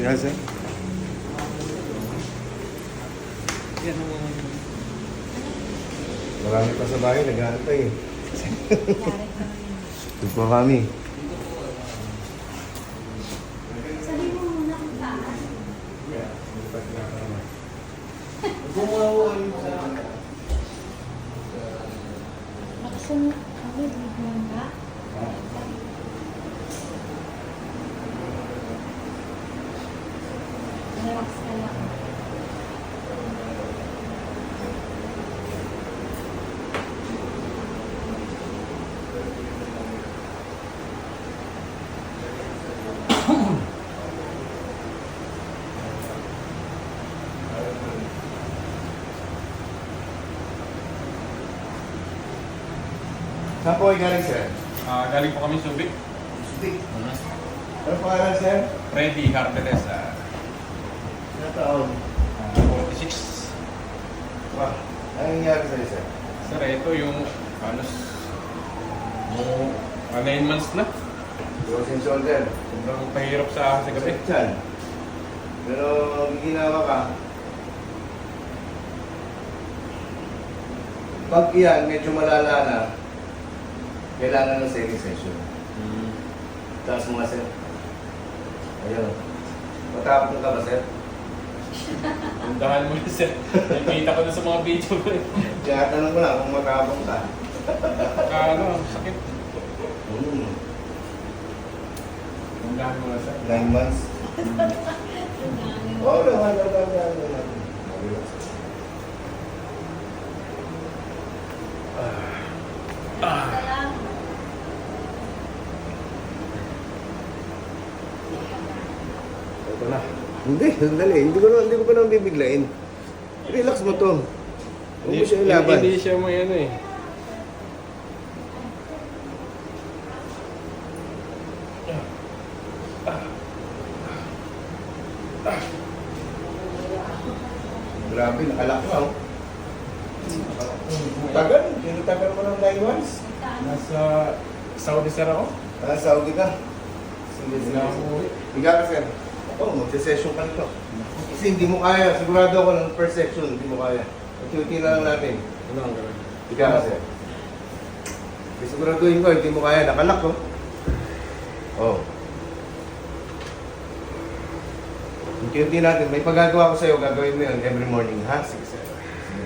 Nga, sir. Marami pa sa bahay, nag-aantay eh. Ito pa kami. Sabi mo muna kung saan. Nakasunod kami, bigyan ka. Relax ka lang. Saan po kayo galing, sir? Galing po kami Subic. Subic. Ano pangalan, sir? Freddy Carteles. Ano taon? 46. Wah, ano nangyari sa'yo, sir? Sir, ito yung halos 9 months na. Frozen shoulder. Sobrang pahirap sa akin sa gabi. Saan? Pero may ginawa ka. Pag yan, medyo malala na, kailangan ng second session. Taas mo nga, sir. Ayun. Matapon ka ba, sir? Undahan mo yun, sir. Nakita ko na sa mga video ko. Kaya tanong ko lang kung matapon ka. Sakit. Undahan mo na, sir. 9 months. Oo, naman. Salam. Ito na. Hindi, sandali. Hindi ko pa naman bibiglain. Relax mo to. Huwag mo siya ilaban. Hindi siya may ano eh. Grabe, nakalak ka. Oh. Tagal. Tinutagal mo ng 9 months. Nasa Saudi, sir ako. Saudi ka. Sige, sige. Wala akong uwi. Higa ka, sir. Oo, magse-session ka nito. Kasi hindi mo kaya. Sigurado ako ng first section, hindi mo kaya. Unti-unti na lang natin. Ano ang gawin? Higa ka, sir. Kasi siguraduhin ko, hindi mo kaya. Nakalak ko. Oo. Unti-unti natin. May pagagawa ko sa'yo, gagawin mo yun every morning, ha? Sige, sir. Sige.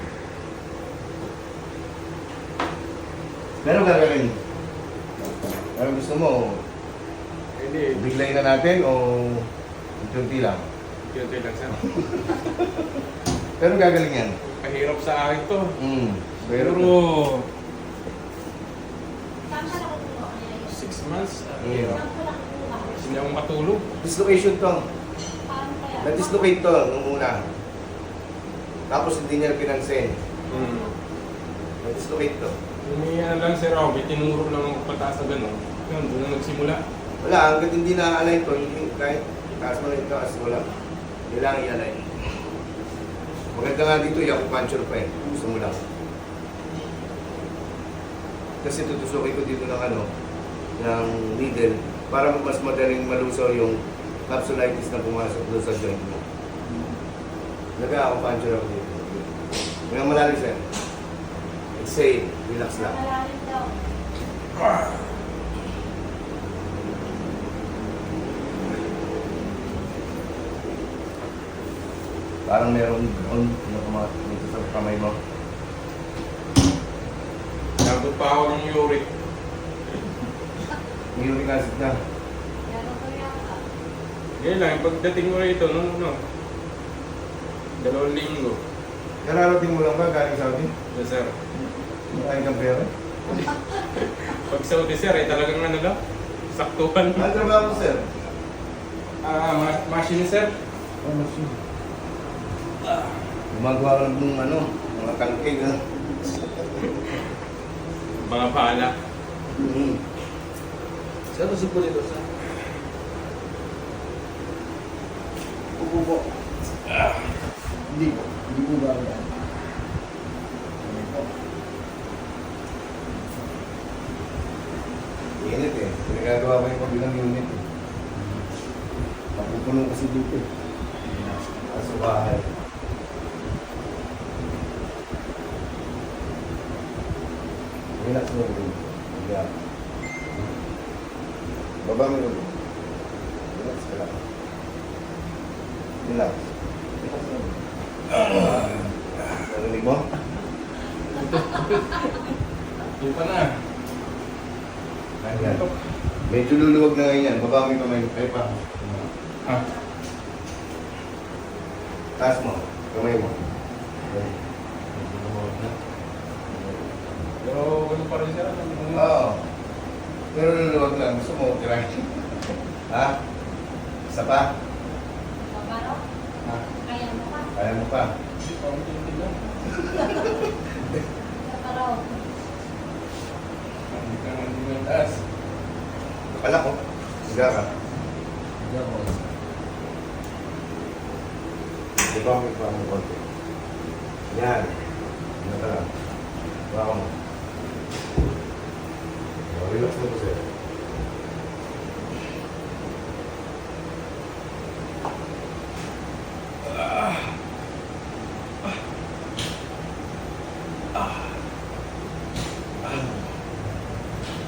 Pero gagawin. Ano gusto mo? Hindi. Biglayin na natin o unti-unti lang? Unti lang, sir. Pero gagaling yan. Pahirap sa akin to. Pero, Pero Saan ka nakukuha niya yun? 6 months. Hirap. Saan ka nakukuha? Kasi hindi ako matulog. dislocation to. Paano kaya? Na-dislocate to nung una. Tapos hindi niya pinansin. Na-dislocate to. May ano lang, sir, ako. May tinuro lang ako pataas na gano'n. Yun, doon na nagsimula. Wala, hanggang hindi na-align to, hindi kahit taas mo rin taas, wala. Kailangan i-align. Maganda nga dito, i-acupuncture pa eh. Gusto mo lang. Kasi tutusukin ko dito ng ng needle para mas madaling malusaw yung capsulitis na pumasok doon sa joint mo. Nag-acupuncture ako dito. Ngayon malalim, sir. Exhale, relax lang. Malalim daw. Parang merong dito sa kamay mo. Nabot pa ako ng uric. May uric acid na. Meron ko yata. Ngayon lang, pagdating mo rito, no? 2 linggo. Kararating mo lang ba galing Saudi? Yes, sir. Makain kang pera? Pag Saudi, sir, ay talagang ano lang, saktuhan. Ano trabaho mo, sir? Machine, sir. Ano siya? Gumagawa ka ng mga kalkig, ha? Mga pala. Saan gusto po dito, sir? Upo. Hindi po. Hindi po ba yan? Init eh. Pinagagawa ko yung kabilang unit eh. Mapupuno kasi dito. Sa bahay. Relax mo rin. Yeah. Baba mo rin. Relax ka lang. Relax. Relax mo. Narinig mo? Ito pa na. Ayan. Medyo luluwag na ngayon yan. Baba mo yung kamay. Ay pa. Ah. Taas mo. Kamay mo. Okay. Pero ano pa rin siya? Oo. Pero luluwag lang. Gusto mo, tirahin. Ha? Isa pa? Babaro? Ha? Kaya mo pa? Kaya mo pa? Hindi pa ako tinitigan. Babaro. Hindi ka nga hindi ng taas. Pala ko. Siga ka. Diba mo yung pang konti? Yan. Yan ka lang. Baka mo. Relax mo kasi.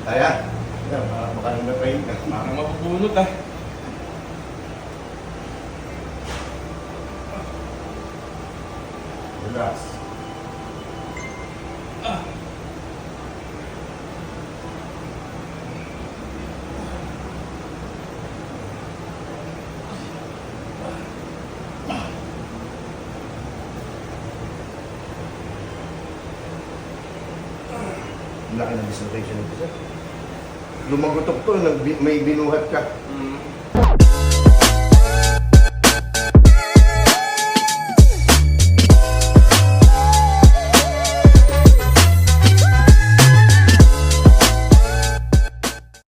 Kaya? Yan, makaramdam pa yun. Parang mapubunot ah. Relax. Ang laki ng dislocation nito, sir. Lumagotok to, may binuhat ka. Mm.